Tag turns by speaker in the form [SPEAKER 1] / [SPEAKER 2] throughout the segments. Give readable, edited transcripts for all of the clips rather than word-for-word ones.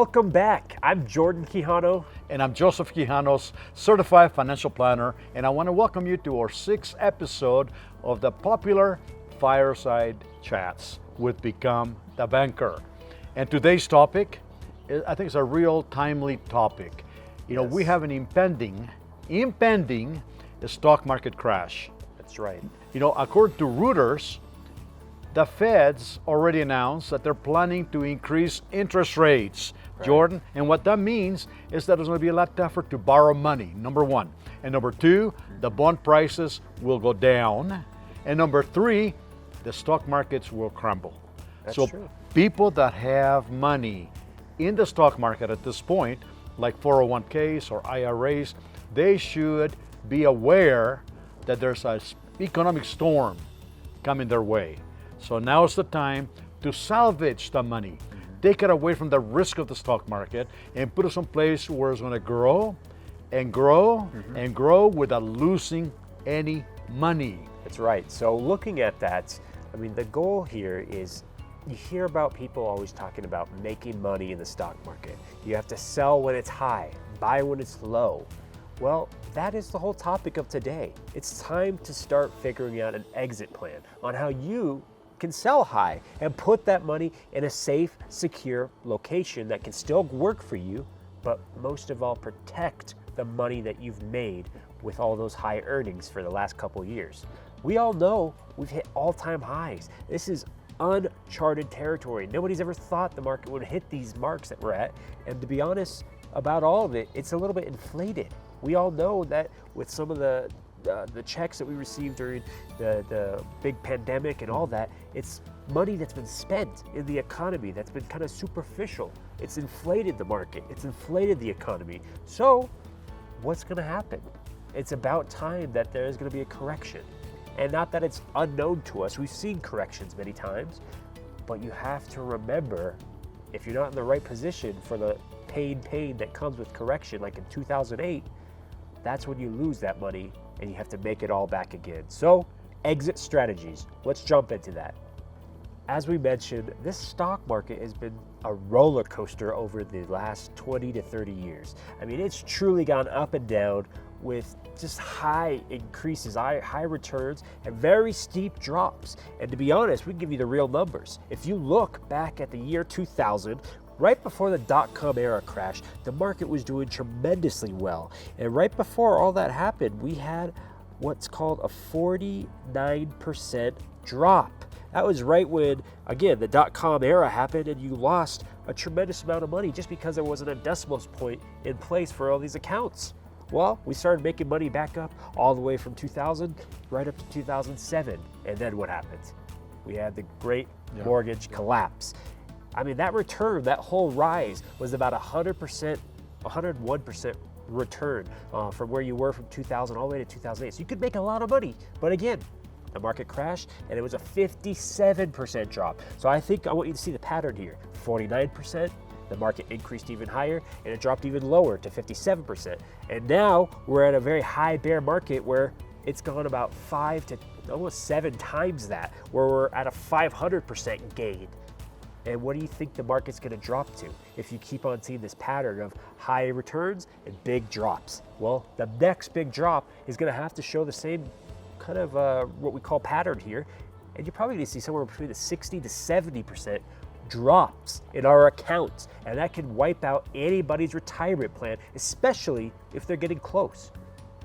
[SPEAKER 1] Welcome back. I'm Jordan Quijano.
[SPEAKER 2] And I'm Joseph Quijanos, Certified Financial Planner, and I want to welcome you to our 6th episode of the popular Fireside Chats with Become the Banker. And today's topic, I think it's a real timely topic. You know, we have an impending stock market crash.
[SPEAKER 1] That's right.
[SPEAKER 2] You know, according to Reuters, the Feds already announced that they're planning to increase interest rates, Jordan. And what that means is that it's going to be a lot tougher to borrow money, number one. And number two, the bond prices will go down. And number three, the stock markets will crumble.
[SPEAKER 1] That's
[SPEAKER 2] so
[SPEAKER 1] true.
[SPEAKER 2] People that have money in the stock market at this point, like 401ks or IRAs, they should be aware that there's an economic storm coming their way. So now's the time to salvage the money, take it away from the risk of the stock market and put it someplace where it's going to grow and grow and grow without losing any money.
[SPEAKER 1] That's right. So looking at that, I mean, the goal here is, you hear about people always talking about making money in the stock market. You have to sell when it's high, buy when it's low. Well, that is the whole topic of today. It's time to start figuring out an exit plan on how you can sell high and put that money in a safe, secure location that can still work for you, but most of all, protect the money that you've made with all those high earnings for the last couple years. We all know we've hit all-time highs. This is uncharted territory. Nobody's ever thought the market would hit these marks that we're at. And to be honest about all of it, it's a little bit inflated. We all know that with some of the checks that we received during the big pandemic and all that, it's money that's been spent in the economy that's been kind of superficial. It's inflated the market. It's inflated the economy. So what's going to happen? It's about time that there's going to be a correction. And not that it's unknown to us. We've seen corrections many times, but you have to remember, if you're not in the right position for the pain that comes with correction, like in 2008, that's when you lose that money and you have to make it all back again. So, exit strategies. Let's jump into that. As we mentioned, this stock market has been a roller coaster over the last 20 to 30 years. I mean, it's truly gone up and down with just high increases, high returns, and very steep drops. And to be honest, we can give you the real numbers. If you look back at the year 2000, right before the dot-com era crash, the market was doing tremendously well. And right before all that happened, we had what's called a 49% drop. That was right when, again, the dot-com era happened and you lost a tremendous amount of money just because there wasn't a decimal point in place for all these accounts. Well, we started making money back up all the way from 2000 right up to 2007. And then what happened? We had the great mortgage collapse. I mean, that return, that whole rise was about 100%, 101% return from where you were from 2000 all the way to 2008. So you could make a lot of money. But again, the market crashed and it was a 57% drop. So I want you to see the pattern here. 49%, the market increased even higher and it dropped even lower to 57%. And now we're at a very high bear market where it's gone about 5 to almost 7 times that, where we're at a 500% gain. And what do you think the market's going to drop to if you keep on seeing this pattern of high returns and big drops? Well, the next big drop is going to have to show the same kind of what we call pattern here. And you're probably going to see somewhere between the 60 to 70% drops in our accounts. And that can wipe out anybody's retirement plan, especially if they're getting close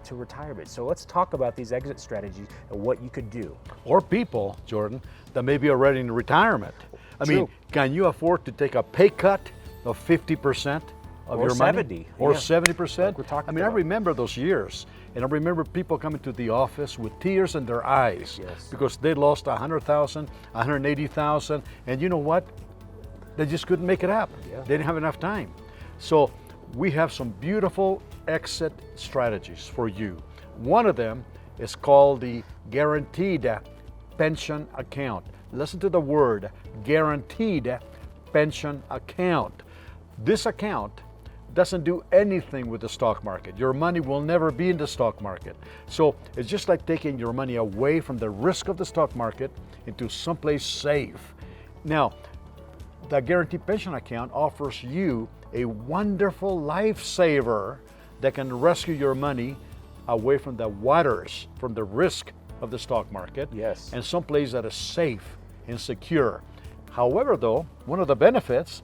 [SPEAKER 1] to retirement. So let's talk about these exit strategies and what you could do.
[SPEAKER 2] Or people, Jordan, that may be already in retirement. I mean, can you afford to take a pay cut of 50% of your money?
[SPEAKER 1] 70,
[SPEAKER 2] or
[SPEAKER 1] yeah.
[SPEAKER 2] 70%?
[SPEAKER 1] Like we're talking
[SPEAKER 2] I mean,
[SPEAKER 1] about.
[SPEAKER 2] I remember those years. And I remember people coming to the office with tears in their eyes because they lost 100,000, 180,000. And you know what? They just couldn't make it happen. They didn't have enough time. So we have some beautiful exit strategies for you. One of them is called the guaranteed pension account. Listen to the word, guaranteed pension account. This account doesn't do anything with the stock market. Your money will never be in the stock market. So it's just like taking your money away from the risk of the stock market into someplace safe. Now, the guaranteed pension account offers you a wonderful lifesaver that can rescue your money away from the waters, from the risk of the stock market,
[SPEAKER 1] Yes.
[SPEAKER 2] and someplace that is safe and secure. However, though, one of the benefits,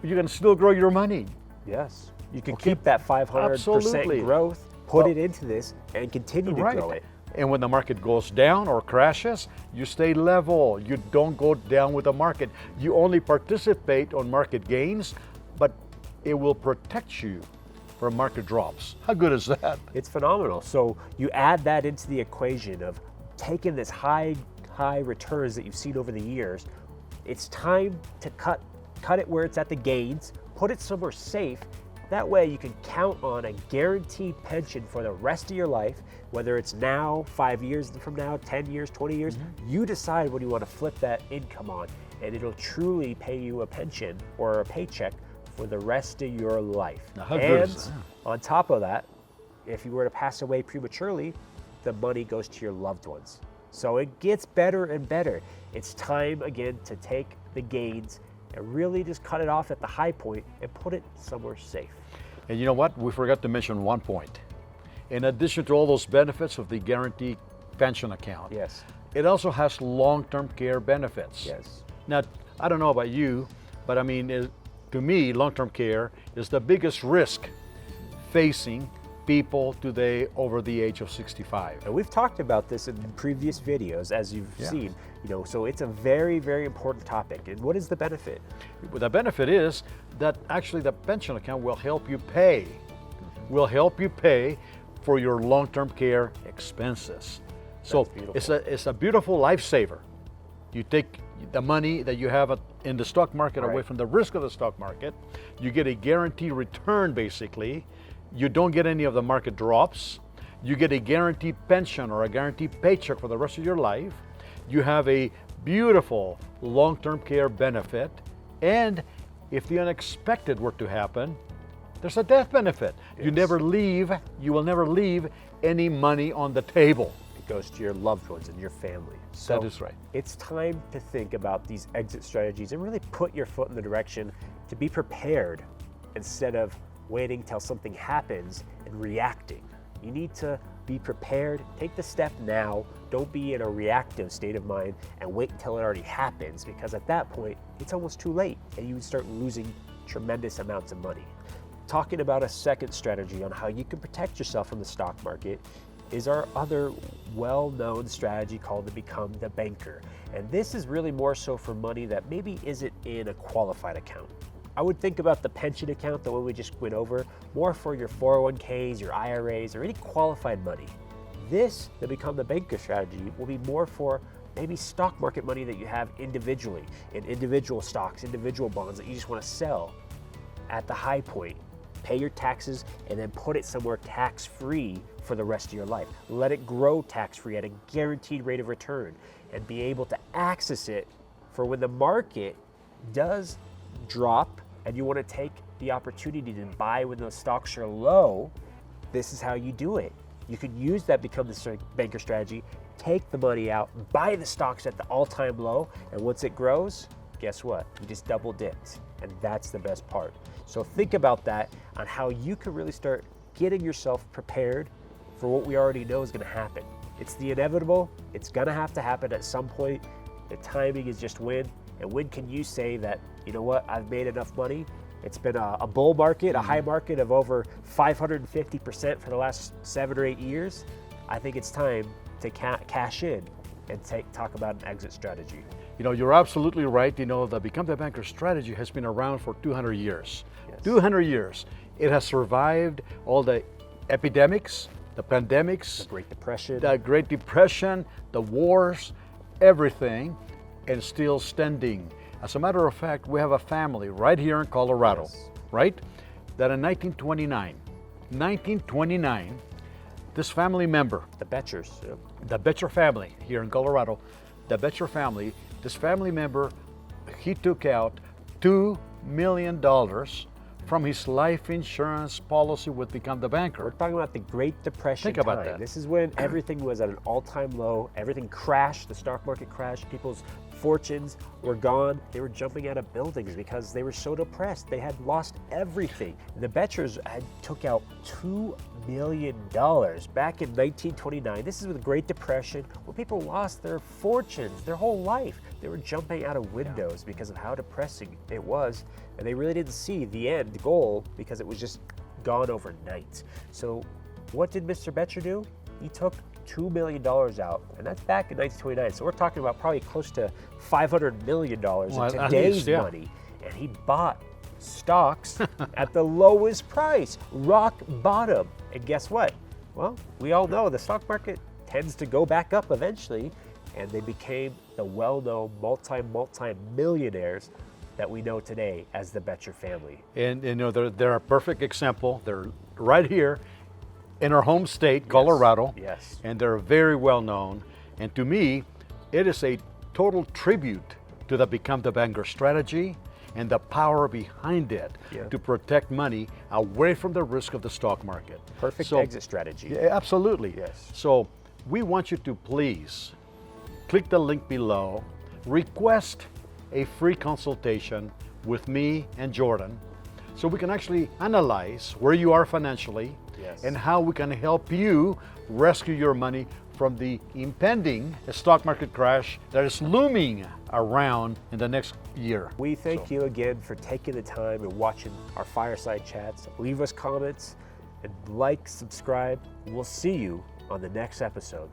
[SPEAKER 2] you can still grow your money.
[SPEAKER 1] Yes. You can
[SPEAKER 2] Okay.
[SPEAKER 1] keep that 500%
[SPEAKER 2] Absolutely.
[SPEAKER 1] growth, put
[SPEAKER 2] Well,
[SPEAKER 1] it into this, and continue to
[SPEAKER 2] Right.
[SPEAKER 1] grow it.
[SPEAKER 2] And when the market goes down or crashes, you stay level. You don't go down with the market. You only participate on market gains, but it will protect you from market drops. How good is that?
[SPEAKER 1] It's phenomenal. So you add that into the equation of taking this high returns that you've seen over the years. It's time to cut it where it's at the gains, put it somewhere safe. That way you can count on a guaranteed pension for the rest of your life, whether it's now, 5 years from now, 10 years, 20 years. You decide what you want to flip that income on, and it'll truly pay you a pension or a paycheck for the rest of your life.
[SPEAKER 2] Now, how good
[SPEAKER 1] And
[SPEAKER 2] is that?
[SPEAKER 1] on top of that, if you were to pass away prematurely, the money goes to your loved ones. So it gets better and better. It's time again to take the gains and really just cut it off at the high point and put it somewhere safe.
[SPEAKER 2] And you know what? We forgot to mention one point. In addition to all those benefits of the guaranteed pension account,
[SPEAKER 1] Yes.
[SPEAKER 2] it also has long-term care benefits.
[SPEAKER 1] Yes.
[SPEAKER 2] Now, I don't know about you, but I mean, to me, long-term care is the biggest risk facing people today over the age of 65.
[SPEAKER 1] And we've talked about this in previous videos, as you've seen. So it's a very, very important topic. And what is the benefit?
[SPEAKER 2] The benefit is that actually the pension account will help you pay, for your long-term care expenses. So
[SPEAKER 1] beautiful.
[SPEAKER 2] it's a beautiful lifesaver. You take the money that you have in the stock market away
[SPEAKER 1] Right.
[SPEAKER 2] from the risk of the stock market. You get a guaranteed return, basically. You don't get any of the market drops. You get a guaranteed pension or a guaranteed paycheck for the rest of your life. You have a beautiful long-term care benefit. And if the unexpected were to happen, there's a death benefit. You will never leave any money on the table.
[SPEAKER 1] It goes to your loved ones and your family. So
[SPEAKER 2] That is right.
[SPEAKER 1] It's time to think about these exit strategies and really put your foot in the direction to be prepared instead of waiting till something happens and reacting. You need to be prepared, take the step now. Don't be in a reactive state of mind and wait until it already happens, because at that point, it's almost too late and you would start losing tremendous amounts of money. Talking about a second strategy on how you can protect yourself from the stock market is our other well-known strategy called to become the banker. And this is really more so for money that maybe isn't in a qualified account. I would think about the pension account, the one we just went over, more for your 401ks, your IRAs, or any qualified money. This, the become the banker strategy, will be more for maybe stock market money that you have individually, in individual stocks, individual bonds that you just want to sell at the high point. Pay your taxes and then put it somewhere tax-free for the rest of your life. Let it grow tax-free at a guaranteed rate of return and be able to access it for when the market does drop and you want to take the opportunity to buy when those stocks are low. This is how you do it. You can use that become the banker strategy, take the money out, buy the stocks at the all-time low, and once it grows, guess what? You just double dipped, and that's the best part. So think about that on how you can really start getting yourself prepared for what we already know is going to happen. It's the inevitable. It's going to have to happen at some point. The timing is just when. And when can you say that, you know what, I've made enough money? It's been a bull market, a high market of over 550% for the last 7 or 8 years. I think it's time to cash in and talk about an exit strategy.
[SPEAKER 2] You know, you're absolutely right. You know, the Become the Banker strategy has been around for 200 years.
[SPEAKER 1] Yes.
[SPEAKER 2] 200 years. It has survived all the epidemics, the pandemics,
[SPEAKER 1] The Great Depression.
[SPEAKER 2] the Great Depression, the wars, everything, and still standing. As a matter of fact, we have a family right here in Colorado,
[SPEAKER 1] Yes.
[SPEAKER 2] right? That in 1929, this family member,
[SPEAKER 1] The Betchers. Yep.
[SPEAKER 2] the Betcher family here in Colorado, the Betcher family, this family member, he took out $2 million from his life insurance policy with Become the
[SPEAKER 1] We're
[SPEAKER 2] Banker.
[SPEAKER 1] talking about the Great Depression
[SPEAKER 2] Think about
[SPEAKER 1] time.
[SPEAKER 2] that.
[SPEAKER 1] This is when everything was at an all-time low. Everything crashed. The stock market crashed. People's fortunes were gone. They were jumping out of buildings because they were so depressed. They had lost everything. The Betchers took out $2 million back in 1929. This is with the Great Depression, where people lost their fortunes, their whole life. They were jumping out of windows because of how depressing it was, and they really didn't see the end goal because it was just gone overnight. So what did Mr. Betcher do? He took $2 million out, and that's back in 1929. So we're talking about probably close to $500 million in today's money. And he bought stocks at the lowest price, rock bottom. And guess what? Well, we all know the stock market tends to go back up eventually, and they became the well-known multi-millionaires that we know today as the Betcher family.
[SPEAKER 2] And you know, they're a perfect example. They're right here in our home state, Colorado.
[SPEAKER 1] Yes.
[SPEAKER 2] And they're very well known. And to me, it is a total tribute to the Become the Banker strategy and the power behind it to protect money away from the risk of the stock market.
[SPEAKER 1] Perfect exit strategy.
[SPEAKER 2] Yeah, absolutely.
[SPEAKER 1] Yes.
[SPEAKER 2] So we want you to please click the link below, request a free consultation with me and Jordan so we can actually analyze where you are financially and how we can help you rescue your money from the impending stock market crash that is looming around in the next year.
[SPEAKER 1] We thank you again for taking the time and watching our fireside chats. Leave us comments and like, subscribe. We'll see you on the next episode.